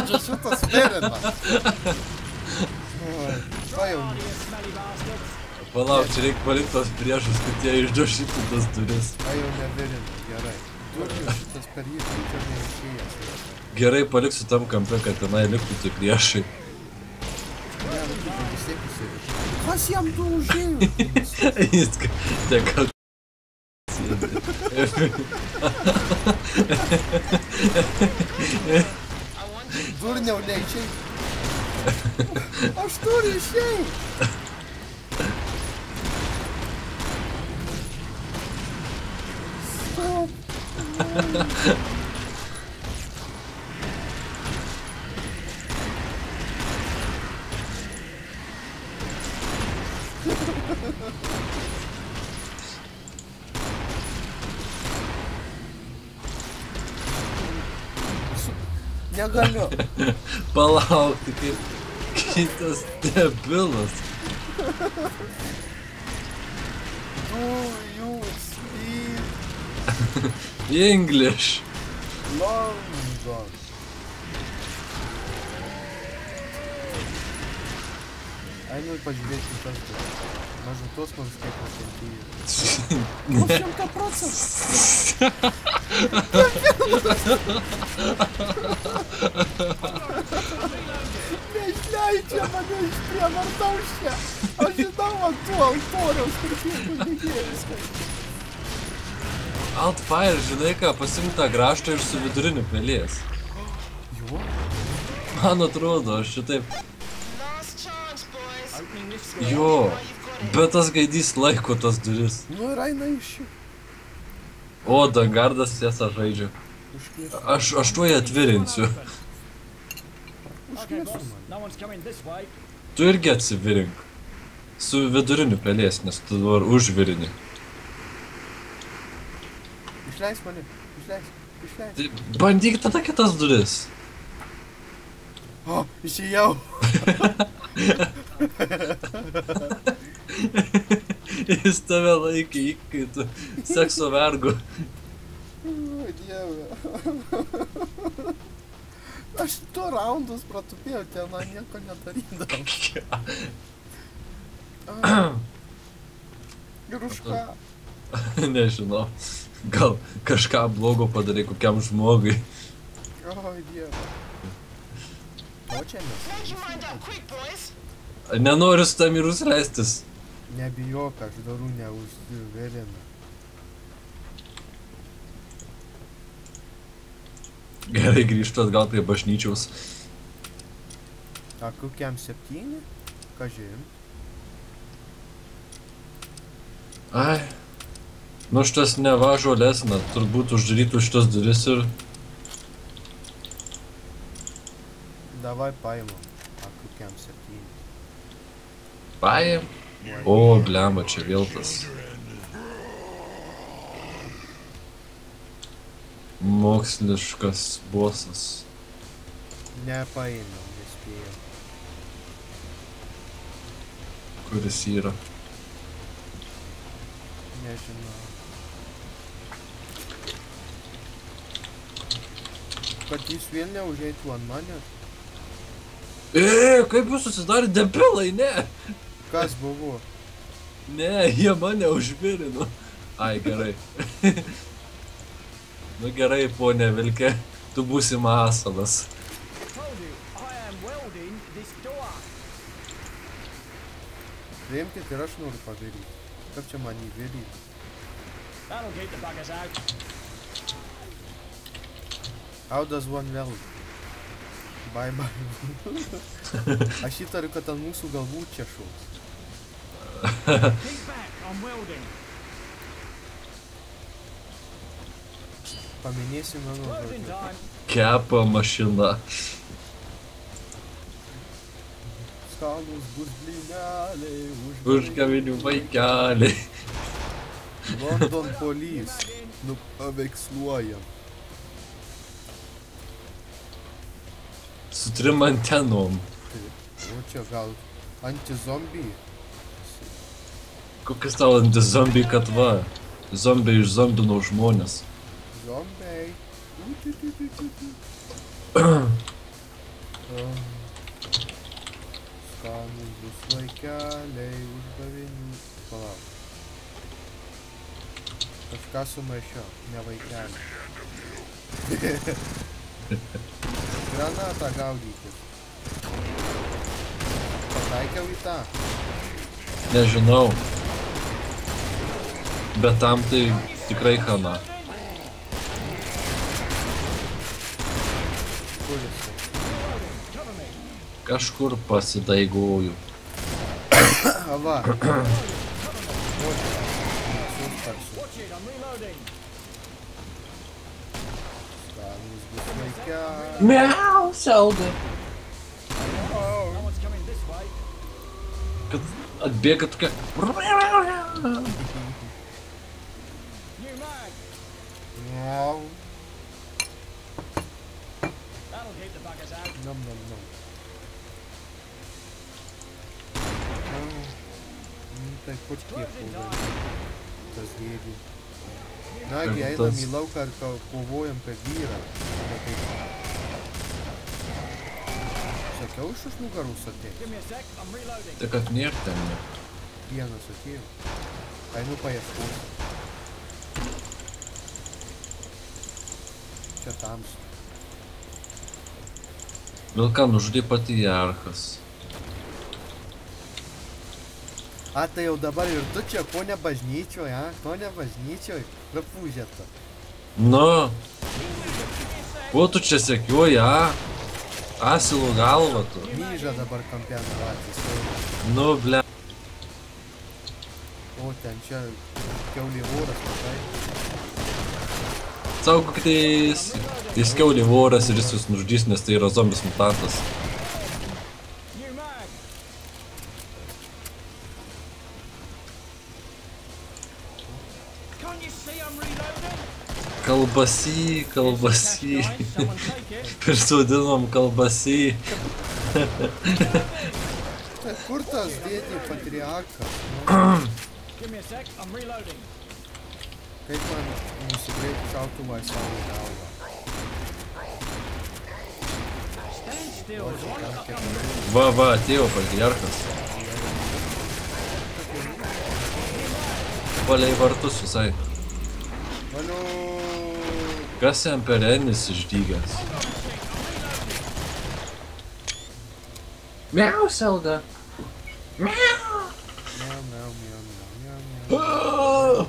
Čia šitas vėrina. Palauk, čia reikia palikti tos priešus, kad jie išdžiaušytų tas duris. A jau nevėrina, gerai. Turkiu šitas per jį būtų neišėjęs. Gerai, paliksiu tam kampe, kad tenai liktų tie priešai. Ne, nu tai vis tiek įsivėžė. Kas jam tu užėjo? Jis teka Durniau neičiai. Aš turiu išėjai. Stop. Negaliu. Palauk, tai kaip kitas debilas. Do you speak English. London? Einu ir pažiūrėti į tas duris. Mažutos mums kiek nukentėjo. Nu 100%. Neišleidžia mane iš prievartaus čia. Aš žinau ant tų altoriaus, kur šiekų dėgėlis. Altfire, žinai ką, pasimk tą graštą ir su viduriniu pelės. Jo? Man atrodo, aš šitaip... Jo, bet tas gaidys laiko tas duris. Nu ir eina iš jų. O, Dangardas tiesa žaidžia. Aš tuoj atvirinsiu. Užkviesiu man. Tu irgi atsivirink. Su viduriniu pelės, nes tu dabar užvirini. Išleis mane. Išleis. Tai bandyk tada kitas duris. O, išėjau. Jis tave laikė įkaitų sekso vergu. O, Dieve. Aš 2 raundus pratupėjau, ten nieko nedarydavau. Ir už ką? Nežinau. Gal kažką blogo padarai kokiam žmogui. O, Dieve. O čia mes. Nenoriu su tam ir leistis. Nebijok, aš darau neužsivėrina. Gerai, grįžtu atgal prie bažnyčiaus. A kokiam 7? Kažin. Ai. Nu šitas neva žolesna, turbūt uždarytų šitas duris ir... Davai paimam. A kokiam 7? Paim. O, blemba, čia vėl tas. Moksliškas bosas. Nepaėmiau, nespėjau. Kuris yra? Nežinau. Kad jis vėl neužeitų ant manęs. Kaip jūs susidarė debilai, ne? Kas buvo? Ne, jie mane užvirino. Ai, gerai. Nu gerai, ponė Vilke, tu būsi masalas. Priimkit ir aš noriu padaryti. Kaip čia man įvėlyti? How does one weld? Bye bye. Aš įtariu, kad ant mūsų galvų čia šaus. Paminėsiu mano žodžiu. Kepa mašina. Skanus bus blyneliai, Už kavinių vaikeliai. London Police. Nu, paveiksluojam. Su 3 antenom. O čia gal anti-zombiai? Kokias tau anti-zombiai, kad va. Zombiai išzombino žmonės. Zombiai. Skanūs bus vaikeliai, užgavėnių. Palauk. Kažką sumaišiau, ne vaikeliai. Granatą gaudykis. Pataikiau į tą. Nežinau. Bet tam tai tikrai hana. Kur jisai? Kažkur pasidaigoju. Va. Skanūs bus vaikeliai. Miau, Zelda. Kad atbėga tokia... Miau. Nom. Tai kur tiek tas gėdį. Nagi, einam į lauką ir kovojam per vyrą. Sakiau, iš nugarus ateis. Tai kad niek ten ne. Vienas atėjo. Einu paieškoti. Čia tamsu. Vilką nužudė patriarchas. A, tai jau dabar ir tu čia, ko ne bažnyčioj, a? Ko ne bažnyčioj? Prapūžėta. Nu. Ko tu čia sekioji, a? Asilų galva tu. Myža dabar kampiam ratys. Nu, ble. O, ten čia kiaulivoras, matai. Saugokitės. Jis kiaulivoras ir jis jūs nužudys, nes tai yra zombis mutantas. Kalbasy. Prisodinom kalbasy. Tai kur tas dėdė patriarchas? Kaip man nusigrėti šautuvą į savo galvą? Va, atėjo patriarchas. Palei vartus visai. Valio! Kas emperinis išdygęs? Miau, Zelda. Miau. Miau.